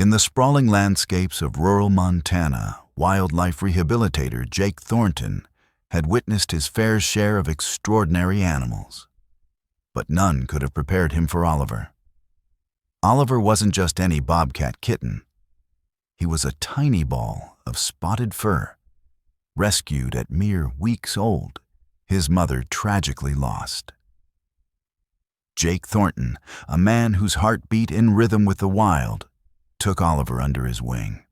In the sprawling landscapes of rural Montana, wildlife rehabilitator Jake Thornton had witnessed his fair share of extraordinary animals. But none could have prepared him for Oliver. Oliver wasn't just any bobcat kitten. He was a tiny ball of spotted fur, rescued at mere weeks old, his mother tragically lost. Jake Thornton, a man whose heart beat in rhythm with the wild, took Oliver under his wing.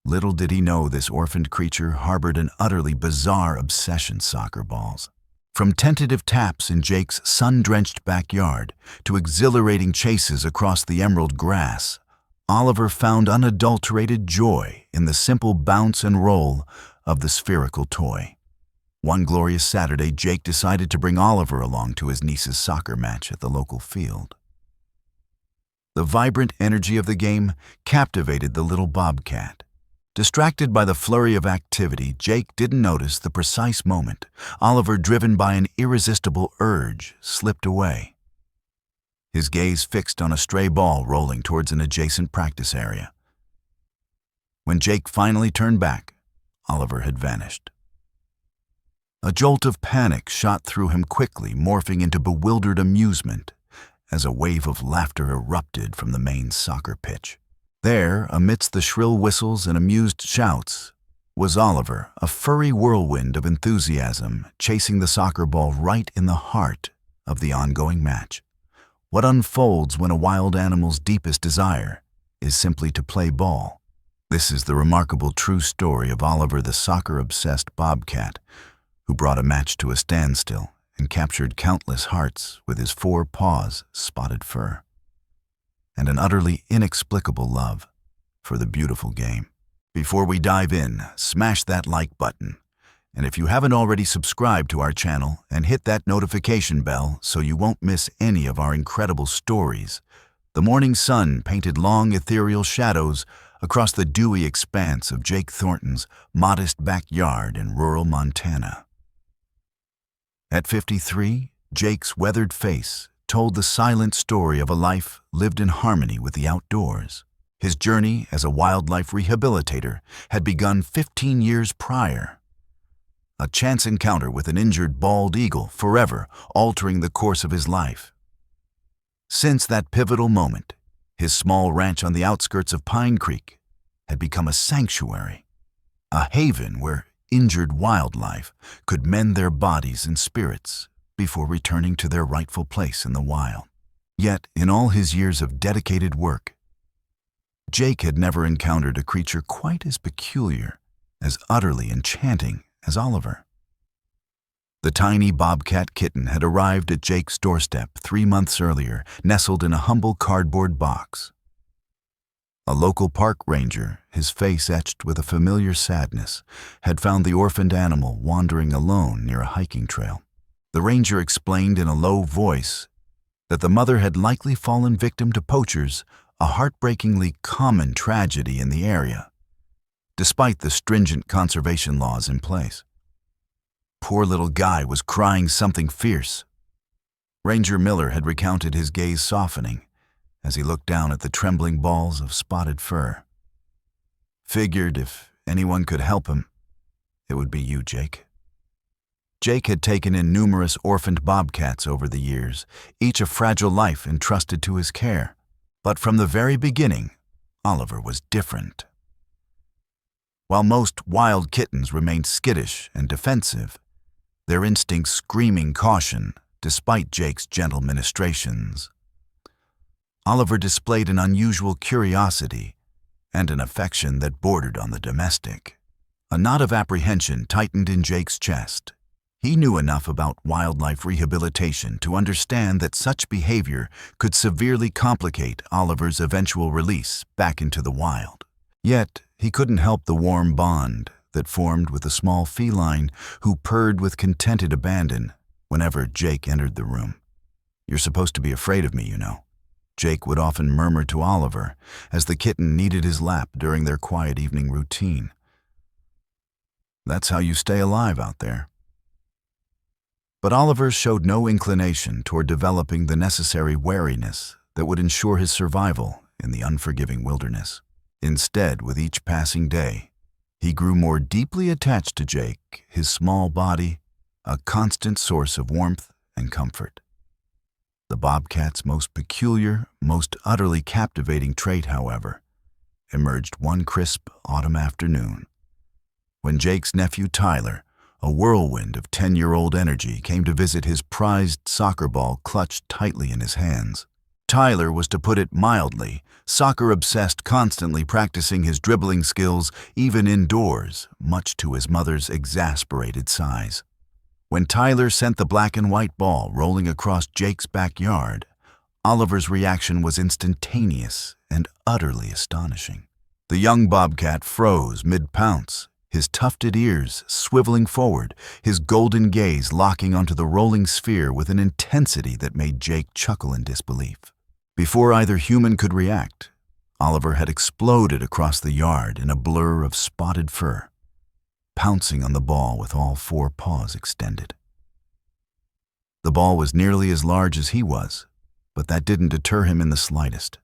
Little did he know this orphaned creature harbored an utterly bizarre obsession: soccer balls. From tentative taps in Jake's sun-drenched backyard to exhilarating chases across the emerald grass, Oliver found unadulterated joy in the simple bounce and roll of the spherical toy. One glorious Saturday, Jake decided to bring Oliver along to his niece's soccer match at the local field. The vibrant energy of the game captivated the little bobcat. Distracted by the flurry of activity, Jake didn't notice the precise moment Oliver, driven by an irresistible urge, slipped away. His gaze fixed on a stray ball rolling towards an adjacent practice area. When Jake finally turned back, Oliver had vanished. A jolt of panic shot through him quickly, morphing into bewildered amusement as a wave of laughter erupted from the main soccer pitch. There, amidst the shrill whistles and amused shouts, was Oliver, a furry whirlwind of enthusiasm, chasing the soccer ball right in the heart of the ongoing match. What unfolds when a wild animal's deepest desire is simply to play ball? This is the remarkable true story of Oliver, the soccer-obsessed bobcat, who brought a match to a standstill and captured countless hearts with his 4 paws spotted fur, and an utterly inexplicable love for the beautiful game. Before we dive in, smash that like button. And if you haven't already subscribed to our channel, and hit that notification bell so you won't miss any of our incredible stories. The morning sun painted long ethereal shadows across the dewy expanse of Jake Thornton's modest backyard in rural Montana. At 53, Jake's weathered face told the silent story of a life lived in harmony with the outdoors. His journey as a wildlife rehabilitator had begun 15 years prior. A chance encounter with an injured bald eagle forever altering the course of his life. Since that pivotal moment, his small ranch on the outskirts of Pine Creek had become a sanctuary, a haven where injured wildlife could mend their bodies and spirits before returning to their rightful place in the wild. Yet, in all his years of dedicated work, Jake had never encountered a creature quite as peculiar, as utterly enchanting as Oliver. The tiny bobcat kitten had arrived at Jake's doorstep 3 months earlier, nestled in a humble cardboard box. A local park ranger, his face etched with a familiar sadness, had found the orphaned animal wandering alone near a hiking trail. The ranger explained in a low voice that the mother had likely fallen victim to poachers, a heartbreakingly common tragedy in the area, despite the stringent conservation laws in place. Poor little guy was crying something fierce. Ranger Miller had recounted, his gaze softening as he looked down at the trembling balls of spotted fur. Figured if anyone could help him, it would be you, Jake. Jake had taken in numerous orphaned bobcats over the years, each a fragile life entrusted to his care. But from the very beginning, Oliver was different. While most wild kittens remained skittish and defensive, their instincts screaming caution despite Jake's gentle ministrations, Oliver displayed an unusual curiosity and an affection that bordered on the domestic. A knot of apprehension tightened in Jake's chest. He knew enough about wildlife rehabilitation to understand that such behavior could severely complicate Oliver's eventual release back into the wild. Yet, he couldn't help the warm bond that formed with the small feline who purred with contented abandon whenever Jake entered the room. "You're supposed to be afraid of me, you know," Jake would often murmur to Oliver as the kitten needed his lap during their quiet evening routine. "That's how you stay alive out there." But Oliver showed no inclination toward developing the necessary wariness that would ensure his survival in the unforgiving wilderness. Instead, with each passing day, he grew more deeply attached to Jake, his small body, a constant source of warmth and comfort. The bobcat's most peculiar, most utterly captivating trait, however, emerged one crisp autumn afternoon, when Jake's nephew Tyler, a whirlwind of 10-year-old energy, came to visit his prized soccer ball clutched tightly in his hands. Tyler was, to put it mildly, soccer-obsessed, constantly practicing his dribbling skills, even indoors, much to his mother's exasperated sighs. When Tyler sent the black and white ball rolling across Jake's backyard, Oliver's reaction was instantaneous and utterly astonishing. The young bobcat froze mid-pounce, his tufted ears swiveling forward, his golden gaze locking onto the rolling sphere with an intensity that made Jake chuckle in disbelief. Before either human could react, Oliver had exploded across the yard in a blur of spotted fur, pouncing on the ball with all 4 paws extended. The ball was nearly as large as he was, but that didn't deter him in the slightest.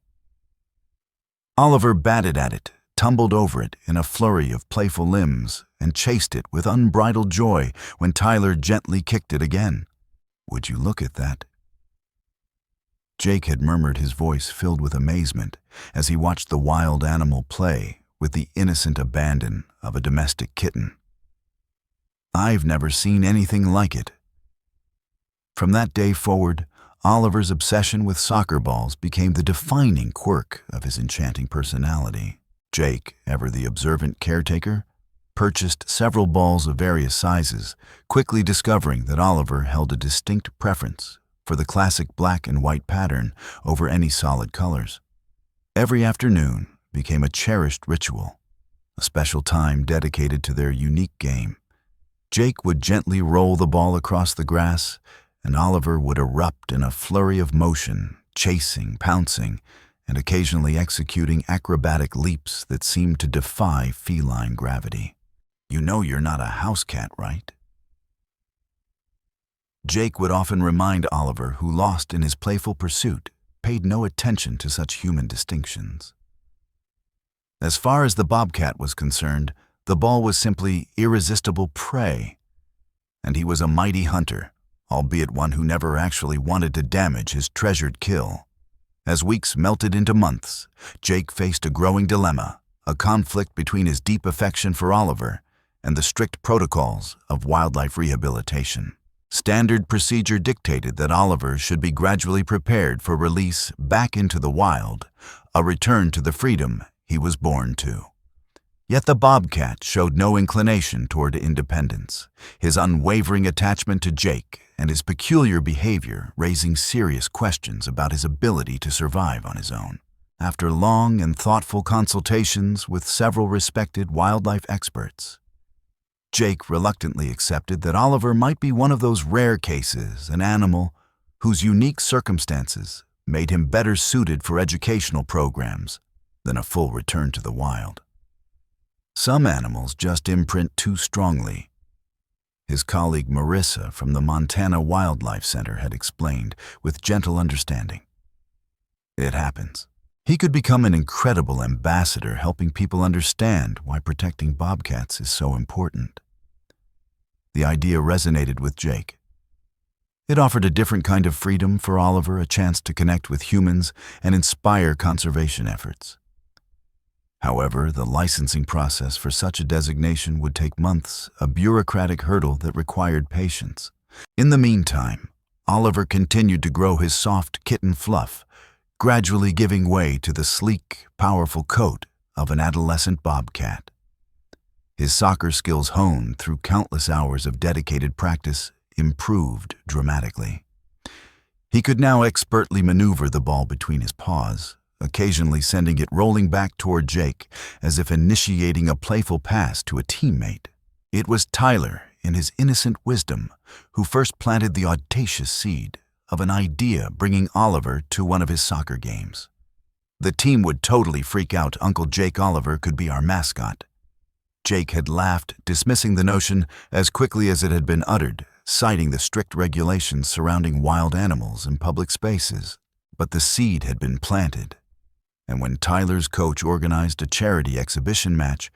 Oliver batted at it, tumbled over it in a flurry of playful limbs, and chased it with unbridled joy when Tyler gently kicked it again. "Would you look at that?" Jake had murmured, his voice filled with amazement, as he watched the wild animal play with the innocent abandon of a domestic kitten. "I've never seen anything like it." From that day forward, Oliver's obsession with soccer balls became the defining quirk of his enchanting personality. Jake, ever the observant caretaker, purchased several balls of various sizes, quickly discovering that Oliver held a distinct preference for the classic black and white pattern over any solid colors. Every afternoon became a cherished ritual, a special time dedicated to their unique game. Jake would gently roll the ball across the grass, and Oliver would erupt in a flurry of motion, chasing, pouncing, and occasionally executing acrobatic leaps that seemed to defy feline gravity. "You know you're not a house cat, right?" Jake would often remind Oliver, who, lost in his playful pursuit, paid no attention to such human distinctions. As far as the bobcat was concerned, the ball was simply irresistible prey, and he was a mighty hunter, albeit one who never actually wanted to damage his treasured kill. As weeks melted into months, Jake faced a growing dilemma, a conflict between his deep affection for Oliver and the strict protocols of wildlife rehabilitation. Standard procedure dictated that Oliver should be gradually prepared for release back into the wild, a return to the freedom he was born to. Yet the bobcat showed no inclination toward independence, his unwavering attachment to Jake and his peculiar behavior raising serious questions about his ability to survive on his own. After long and thoughtful consultations with several respected wildlife experts, Jake reluctantly accepted that Oliver might be one of those rare cases, an animal whose unique circumstances made him better suited for educational programs than a full return to the wild. "Some animals just imprint too strongly," his colleague Marissa from the Montana Wildlife Center had explained with gentle understanding. "It happens." He could become an incredible ambassador, helping people understand why protecting bobcats is so important. The idea resonated with Jake. It offered a different kind of freedom for Oliver, a chance to connect with humans and inspire conservation efforts. However, the licensing process for such a designation would take months, a bureaucratic hurdle that required patience. In the meantime, Oliver continued to grow his soft kitten fluff, gradually giving way to the sleek, powerful coat of an adolescent bobcat. His soccer skills, honed through countless hours of dedicated practice, improved dramatically. He could now expertly maneuver the ball between his paws, occasionally sending it rolling back toward Jake as if initiating a playful pass to a teammate. It was Tyler, in his innocent wisdom, who first planted the audacious seed of an idea, bringing Oliver to one of his soccer games. The team would totally freak out. Uncle Jake Oliver could be our mascot. Jake had laughed, dismissing the notion as quickly as it had been uttered, citing the strict regulations surrounding wild animals in public spaces. But the seed had been planted. And when Tyler's coach organized a charity exhibition match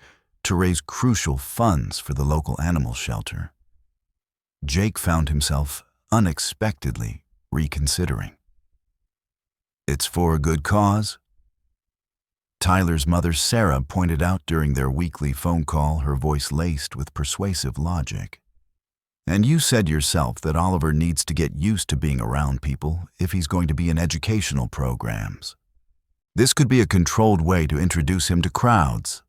to raise crucial funds for the local animal shelter, Jake found himself unexpectedly reconsidering. "It's for a good cause?" Tyler's mother, Sarah, pointed out during their weekly phone call, her voice laced with persuasive logic. "And you said yourself that Oliver needs to get used to being around people if he's going to be in educational programs. This could be a controlled way to introduce him to crowds."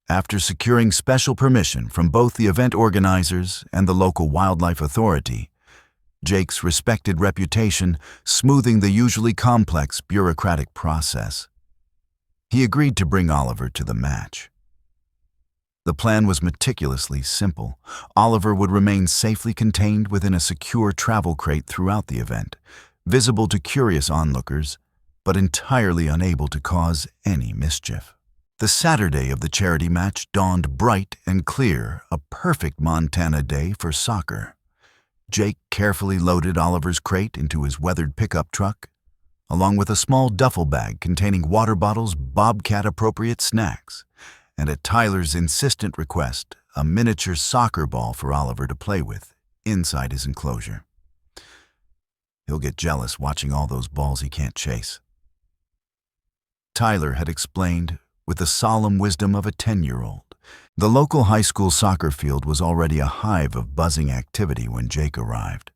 After securing special permission from both the event organizers and the local wildlife authority, Jake's respected reputation smoothing the usually complex bureaucratic process, he agreed to bring Oliver to the match. The plan was meticulously simple. Oliver would remain safely contained within a secure travel crate throughout the event, visible to curious onlookers, but entirely unable to cause any mischief. The Saturday of the charity match dawned bright and clear, a perfect Montana day for soccer. Jake carefully loaded Oliver's crate into his weathered pickup truck, along with a small duffel bag containing water bottles, Bobcat-appropriate snacks, and at Tyler's insistent request, a miniature soccer ball for Oliver to play with inside his enclosure. He'll get jealous watching all those balls he can't chase. Tyler had explained with the solemn wisdom of a 10-year-old. The local high school soccer field was already a hive of buzzing activity when Jake arrived.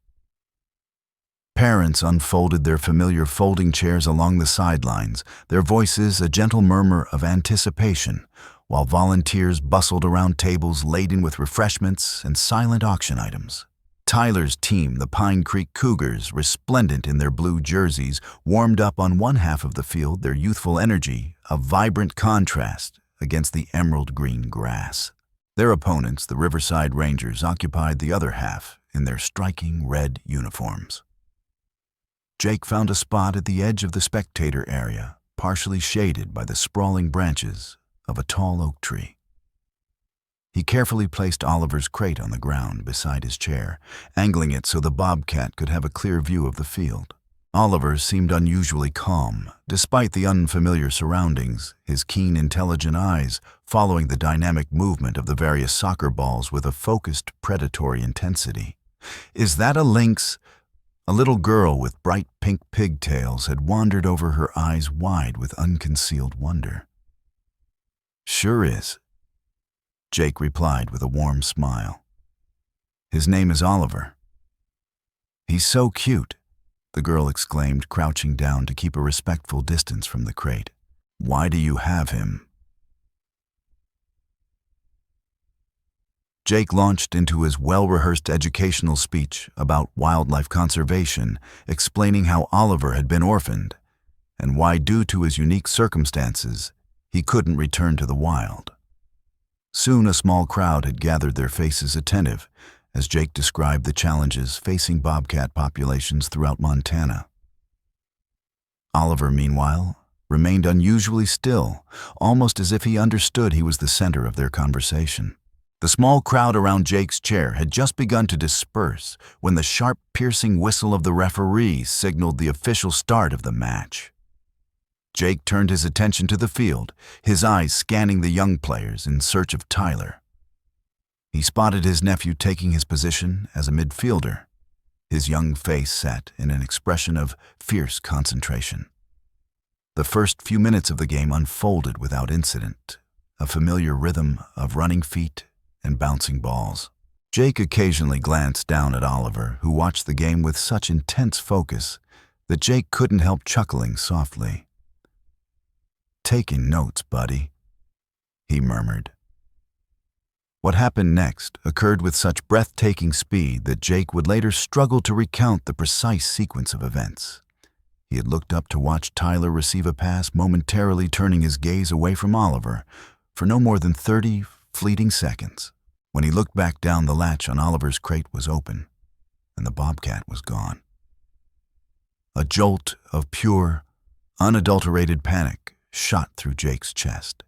Parents unfolded their familiar folding chairs along the sidelines, their voices a gentle murmur of anticipation, while volunteers bustled around tables laden with refreshments and silent auction items. Tyler's team, the Pine Creek Cougars, resplendent in their blue jerseys, warmed up on one half of the field, their youthful energy a vibrant contrast against the emerald green grass. Their opponents, the Riverside Rangers, occupied the other half in their striking red uniforms. Jake found a spot at the edge of the spectator area, partially shaded by the sprawling branches of a tall oak tree. He carefully placed Oliver's crate on the ground beside his chair, angling it so the Bobcat could have a clear view of the field. Oliver seemed unusually calm, despite the unfamiliar surroundings, his keen, intelligent eyes following the dynamic movement of the various soccer balls with a focused, predatory intensity. "Is that a lynx?" A little girl with bright pink pigtails had wandered over, her eyes wide with unconcealed wonder. "Sure is," Jake replied with a warm smile. "His name is Oliver." "He's so cute," the girl exclaimed, crouching down to keep a respectful distance from the crate. "Why do you have him?" Jake launched into his well-rehearsed educational speech about wildlife conservation, explaining how Oliver had been orphaned and why, due to his unique circumstances, he couldn't return to the wild. Soon a small crowd had gathered, their faces attentive, as Jake described the challenges facing bobcat populations throughout Montana. Oliver, meanwhile, remained unusually still, almost as if he understood he was the center of their conversation. The small crowd around Jake's chair had just begun to disperse when the sharp, piercing whistle of the referee signaled the official start of the match. Jake turned his attention to the field, his eyes scanning the young players in search of Tyler. He spotted his nephew taking his position as a midfielder, his young face set in an expression of fierce concentration. The first few minutes of the game unfolded without incident, a familiar rhythm of running feet and bouncing balls. Jake occasionally glanced down at Oliver, who watched the game with such intense focus that Jake couldn't help chuckling softly. "Taking notes, buddy," he murmured. What happened next occurred with such breathtaking speed that Jake would later struggle to recount the precise sequence of events. He had looked up to watch Tyler receive a pass, momentarily turning his gaze away from Oliver for no more than 30 fleeting seconds. When he looked back down, the latch on Oliver's crate was open, and the bobcat was gone. A jolt of pure, unadulterated panic shot through Jake's chest.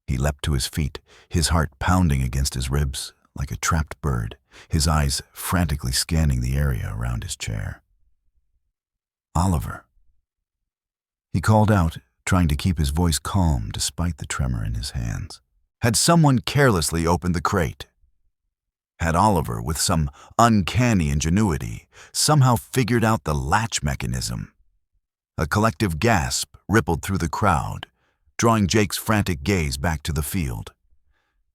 He leapt to his feet, his heart pounding against his ribs like a trapped bird, his eyes frantically scanning the area around his chair. Oliver. He called out, trying to keep his voice calm despite the tremor in his hands. Had someone carelessly opened the crate? Had Oliver, with some uncanny ingenuity, somehow figured out the latch mechanism? A collective gasp rippled through the crowd, drawing Jake's frantic gaze back to the field.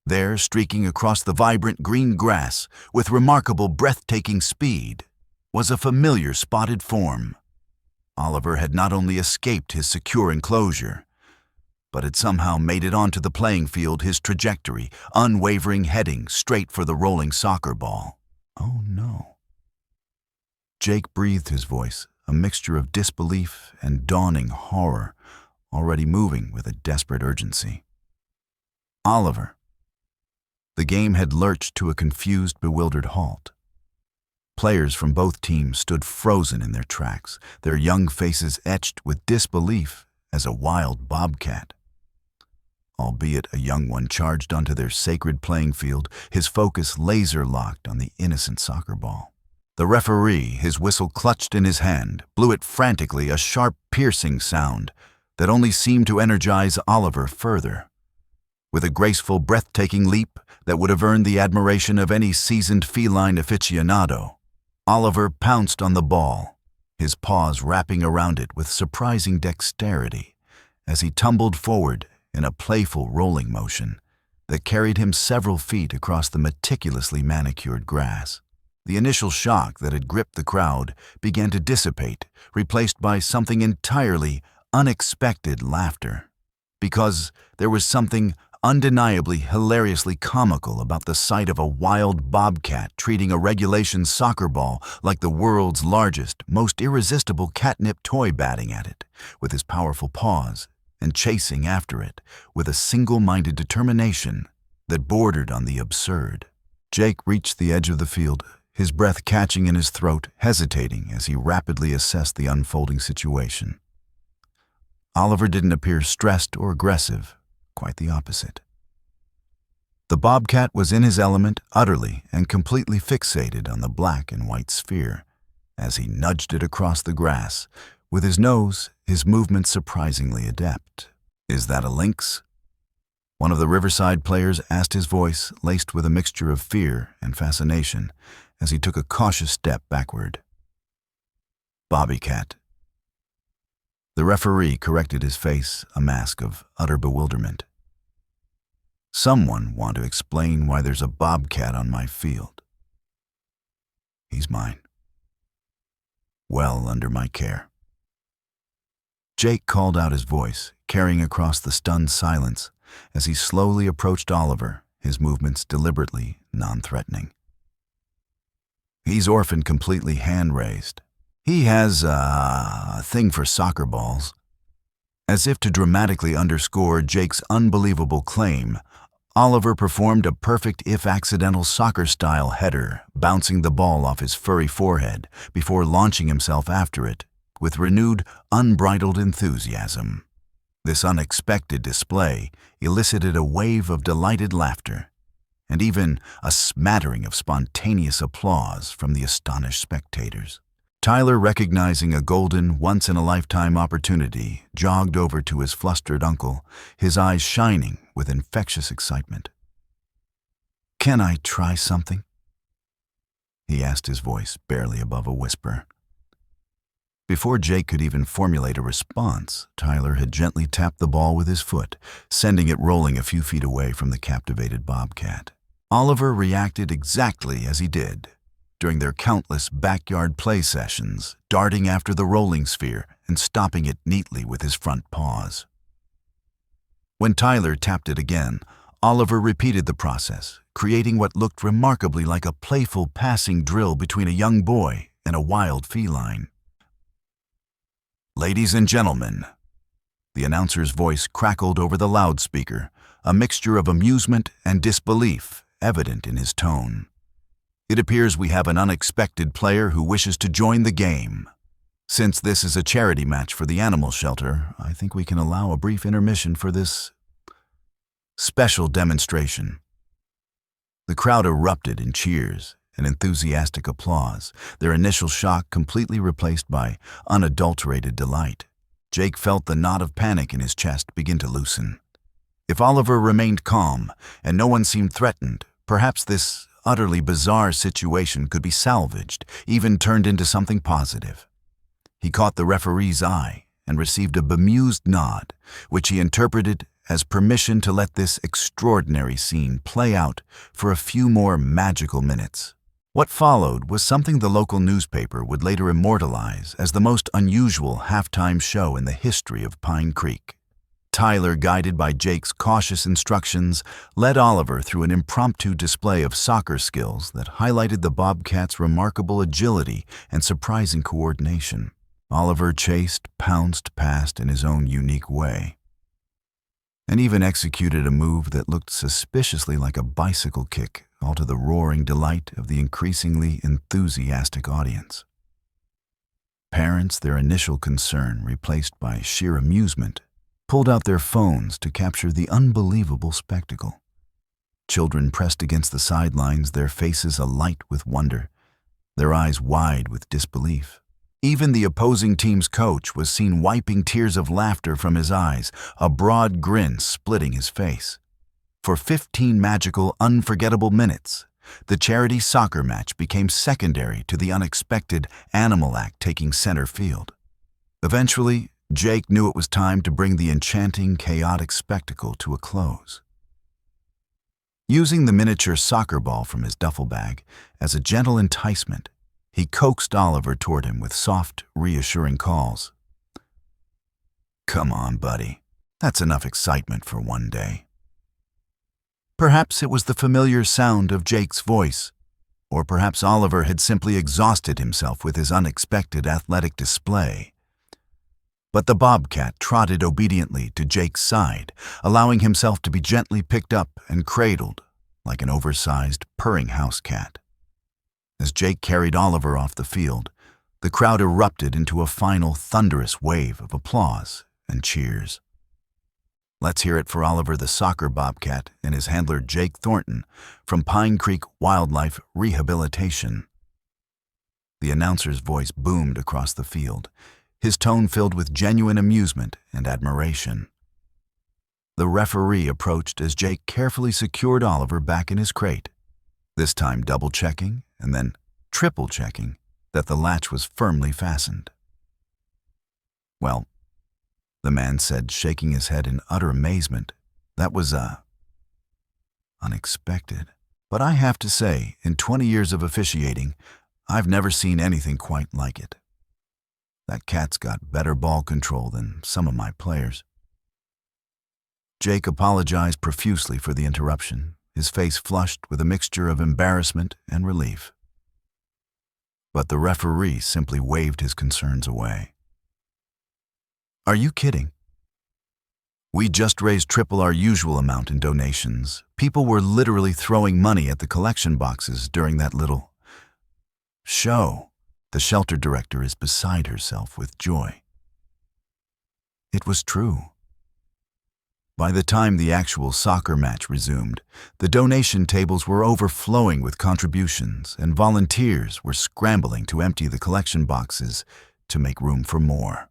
There, streaking across the vibrant green grass with remarkable breathtaking speed, was a familiar spotted form. Oliver had not only escaped his secure enclosure, but had somehow made it onto the playing field, his trajectory, unwavering heading straight for the rolling soccer ball. Oh no. Jake breathed his voice, a mixture of disbelief and dawning horror, already moving with a desperate urgency. Oliver. The game had lurched to a confused, bewildered halt. Players from both teams stood frozen in their tracks, their young faces etched with disbelief as a wild bobcat. Albeit a young one charged onto their sacred playing field, his focus laser-locked on the innocent soccer ball. The referee, his whistle clutched in his hand, blew it frantically, a sharp, piercing sound that only seemed to energize Oliver further. With a graceful, breathtaking leap that would have earned the admiration of any seasoned feline aficionado, Oliver pounced on the ball, his paws wrapping around it with surprising dexterity as he tumbled forward in a playful rolling motion that carried him several feet across the meticulously manicured grass. The initial shock that had gripped the crowd began to dissipate, replaced by something entirely unexpected laughter. Because there was something undeniably hilariously comical about the sight of a wild bobcat treating a regulation soccer ball like the world's largest, most irresistible catnip toy, batting at it with his powerful paws and chasing after it with a single-minded determination that bordered on the absurd. Jake reached the edge of the field, his breath catching in his throat, hesitating as he rapidly assessed the unfolding situation. Oliver didn't appear stressed or aggressive, quite the opposite. The bobcat was in his element, utterly and completely fixated on the black and white sphere as he nudged it across the grass. With his nose, his movements surprisingly adept. "Is that a lynx?" One of the Riverside players asked, his voice laced with a mixture of fear and fascination as he took a cautious step backward. "Bobbycat." The referee corrected, his face a mask of utter bewilderment. "Someone want to explain why there's a bobcat on my field? He's mine. Well under my care." Jake called out, his voice carrying across the stunned silence as he slowly approached Oliver, his movements deliberately non-threatening. "He's orphaned, completely hand-raised. He has a thing for soccer balls." As if to dramatically underscore Jake's unbelievable claim, Oliver performed a perfect, if accidental, soccer-style header, bouncing the ball off his furry forehead before launching himself after it with renewed, unbridled enthusiasm. This unexpected display elicited a wave of delighted laughter, and even a smattering of spontaneous applause from the astonished spectators. Tyler, recognizing a golden, once-in-a-lifetime opportunity, jogged over to his flustered uncle, his eyes shining with infectious excitement. "Can I try something?" he asked, his voice barely above a whisper. Before Jake could even formulate a response, Tyler had gently tapped the ball with his foot, sending it rolling a few feet away from the captivated bobcat. Oliver reacted exactly as he did during their countless backyard play sessions, darting after the rolling sphere and stopping it neatly with his front paws. When Tyler tapped it again, Oliver repeated the process, creating what looked remarkably like a playful passing drill between a young boy and a wild feline. "Ladies and gentlemen," the announcer's voice crackled over the loudspeaker, a mixture of amusement and disbelief evident in his tone. "It appears we have an unexpected player who wishes to join the game. Since this is a charity match for the animal shelter, I think we can allow a brief intermission for this special demonstration." The crowd erupted in cheers and enthusiastic applause, their initial shock completely replaced by unadulterated delight. Jake felt the knot of panic in his chest begin to loosen. If Oliver remained calm and no one seemed threatened, perhaps this utterly bizarre situation could be salvaged, even turned into something positive. He caught the referee's eye and received a bemused nod, which he interpreted as permission to let this extraordinary scene play out for a few more magical minutes. What followed was something the local newspaper would later immortalize as the most unusual halftime show in the history of Pine Creek. Tyler, guided by Jake's cautious instructions, led Oliver through an impromptu display of soccer skills that highlighted the Bobcat's remarkable agility and surprising coordination. Oliver chased, pounced, passed in his own unique way, and even executed a move that looked suspiciously like a bicycle kick, all to the roaring delight of the increasingly enthusiastic audience. Parents, their initial concern replaced by sheer amusement, pulled out their phones to capture the unbelievable spectacle. Children pressed against the sidelines, their faces alight with wonder, their eyes wide with disbelief. Even the opposing team's coach was seen wiping tears of laughter from his eyes, a broad grin splitting his face. For 15 magical, unforgettable minutes, the charity soccer match became secondary to the unexpected animal act taking center field. Eventually, Jake knew it was time to bring the enchanting, chaotic spectacle to a close. Using the miniature soccer ball from his duffel bag as a gentle enticement, he coaxed Oliver toward him with soft, reassuring calls. "Come on, buddy. That's enough excitement for one day." Perhaps it was the familiar sound of Jake's voice, or perhaps Oliver had simply exhausted himself with his unexpected athletic display. But the Bobcat trotted obediently to Jake's side, allowing himself to be gently picked up and cradled like an oversized, purring house cat. As Jake carried Oliver off the field, the crowd erupted into a final thunderous wave of applause and cheers. Let's hear it for Oliver the soccer Bobcat and his handler Jake Thornton from Pine Creek Wildlife Rehabilitation. The announcer's voice boomed across the field, his tone filled with genuine amusement and admiration. The referee approached as Jake carefully secured Oliver back in his crate, this time double-checking and then triple-checking that the latch was firmly fastened. "Well," the man said, shaking his head in utter amazement, "that was, unexpected. But I have to say, in 20 years of officiating, I've never seen anything quite like it. That cat's got better ball control than some of my players." Jake apologized profusely for the interruption, his face flushed with a mixture of embarrassment and relief. But the referee simply waved his concerns away. "Are you kidding? We just raised triple our usual amount in donations. People were literally throwing money at the collection boxes during that little show." The shelter director is beside herself with joy. It was true. By the time the actual soccer match resumed, the donation tables were overflowing with contributions, and volunteers were scrambling to empty the collection boxes to make room for more.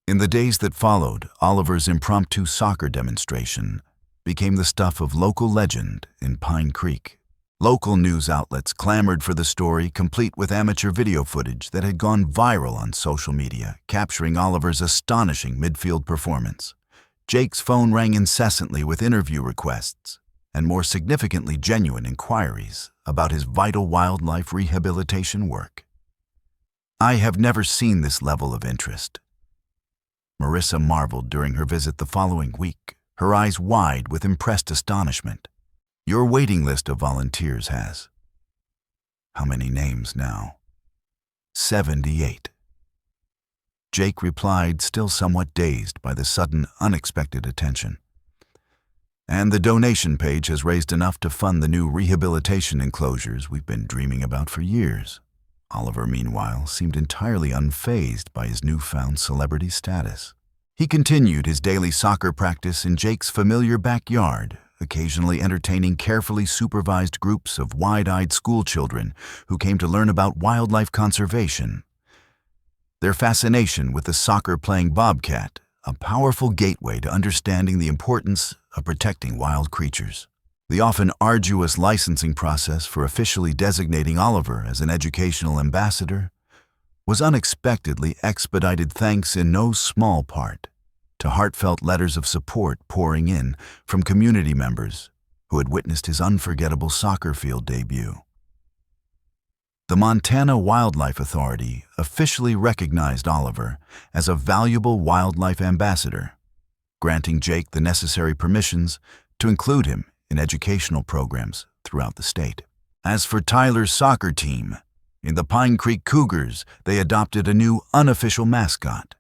In the days that followed, Oliver's impromptu soccer demonstration became the stuff of local legend in Pine Creek. Local news outlets clamored for the story, complete with amateur video footage that had gone viral on social media, capturing Oliver's astonishing midfield performance. Jake's phone rang incessantly with interview requests, and more significantly genuine inquiries about his vital wildlife rehabilitation work. "I have never seen this level of interest," Marissa marveled during her visit the following week, her eyes wide with impressed astonishment. "Your waiting list of volunteers has..." "How many names now?" 78. Jake replied, still somewhat dazed by the sudden, unexpected attention. "And the donation page has raised enough to fund the new rehabilitation enclosures we've been dreaming about for years." Oliver, meanwhile, seemed entirely unfazed by his newfound celebrity status. He continued his daily soccer practice in Jake's familiar backyard, occasionally entertaining carefully supervised groups of wide-eyed schoolchildren who came to learn about wildlife conservation. Their fascination with the soccer-playing bobcat, a powerful gateway to understanding the importance of protecting wild creatures. The often arduous licensing process for officially designating Oliver as an educational ambassador was unexpectedly expedited thanks in no small part to heartfelt letters of support pouring in from community members who had witnessed his unforgettable soccer field debut. The Montana Wildlife Authority officially recognized Oliver as a valuable wildlife ambassador, granting Jake the necessary permissions to include him in educational programs throughout the state. As for Tyler's soccer team, in the Pine Creek Cougars, they adopted a new unofficial mascot,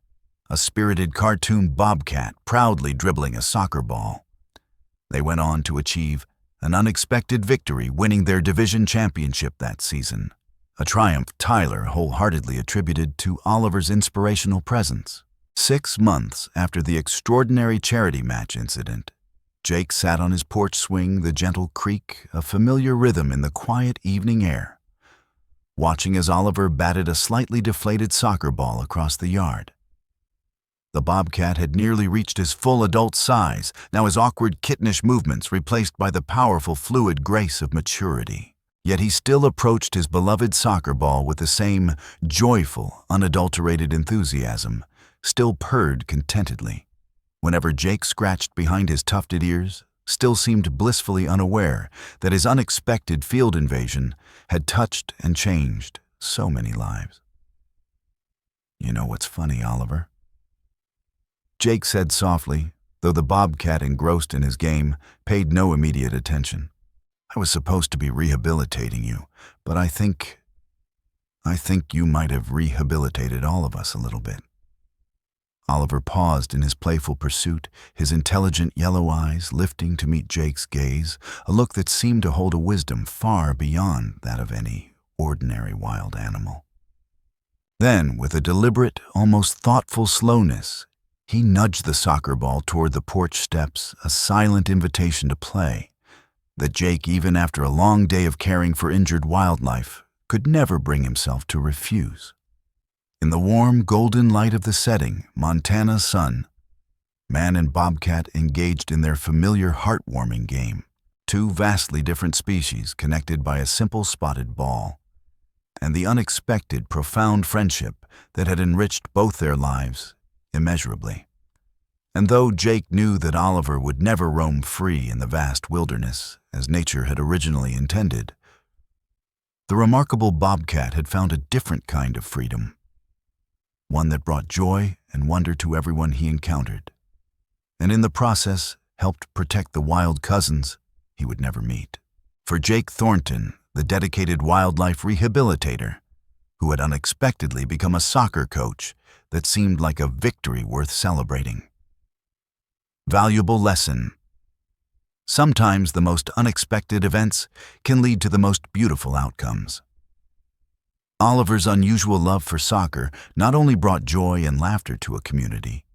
a spirited cartoon bobcat proudly dribbling a soccer ball. They went on to achieve an unexpected victory, winning their division championship that season, a triumph Tyler wholeheartedly attributed to Oliver's inspirational presence. 6 months after the extraordinary charity match incident, Jake sat on his porch swing, the gentle creak, a familiar rhythm in the quiet evening air, watching as Oliver batted a slightly deflated soccer ball across the yard. The bobcat had nearly reached his full adult size, now his awkward kittenish movements replaced by the powerful fluid grace of maturity. Yet he still approached his beloved soccer ball with the same joyful, unadulterated enthusiasm, still purred contentedly. Whenever Jake scratched behind his tufted ears, still seemed blissfully unaware that his unexpected field invasion had touched and changed so many lives. "You know what's funny, Oliver?" Jake said softly, though the bobcat, engrossed in his game, paid no immediate attention. "I was supposed to be rehabilitating you, but I think you might have rehabilitated all of us a little bit." Oliver paused in his playful pursuit, his intelligent yellow eyes lifting to meet Jake's gaze, a look that seemed to hold a wisdom far beyond that of any ordinary wild animal. Then, with a deliberate, almost thoughtful slowness, he nudged the soccer ball toward the porch steps, a silent invitation to play that Jake, even after a long day of caring for injured wildlife, could never bring himself to refuse. In the warm, golden light of the setting Montana sun, man and bobcat engaged in their familiar heartwarming game, two vastly different species connected by a simple spotted ball, and the unexpected, profound friendship that had enriched both their lives immeasurably. And though Jake knew that Oliver would never roam free in the vast wilderness as nature had originally intended, the remarkable bobcat had found a different kind of freedom, one that brought joy and wonder to everyone he encountered, and in the process helped protect the wild cousins he would never meet. For Jake Thornton, the dedicated wildlife rehabilitator, who had unexpectedly become a soccer coach that seemed like a victory worth celebrating. Valuable lesson. Sometimes the most unexpected events can lead to the most beautiful outcomes. Oliver's unusual love for soccer not only brought joy and laughter to a community,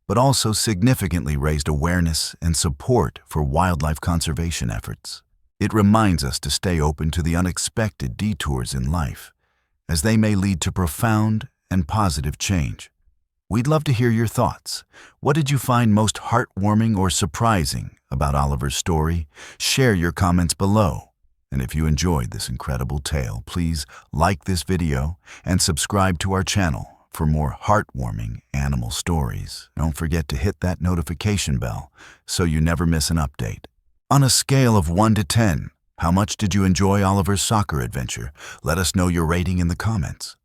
but also significantly raised awareness and support for wildlife conservation efforts. It reminds us to stay open to the unexpected detours in life, as they may lead to profound and positive change. We'd love to hear your thoughts. What did you find most heartwarming or surprising about Oliver's story? Share your comments below. And if you enjoyed this incredible tale, please like this video and subscribe to our channel for more heartwarming animal stories. Don't forget to hit that notification bell so you never miss an update. On a scale of 1 to 10, how much did you enjoy Oliver's soccer adventure? Let us know your rating in the comments.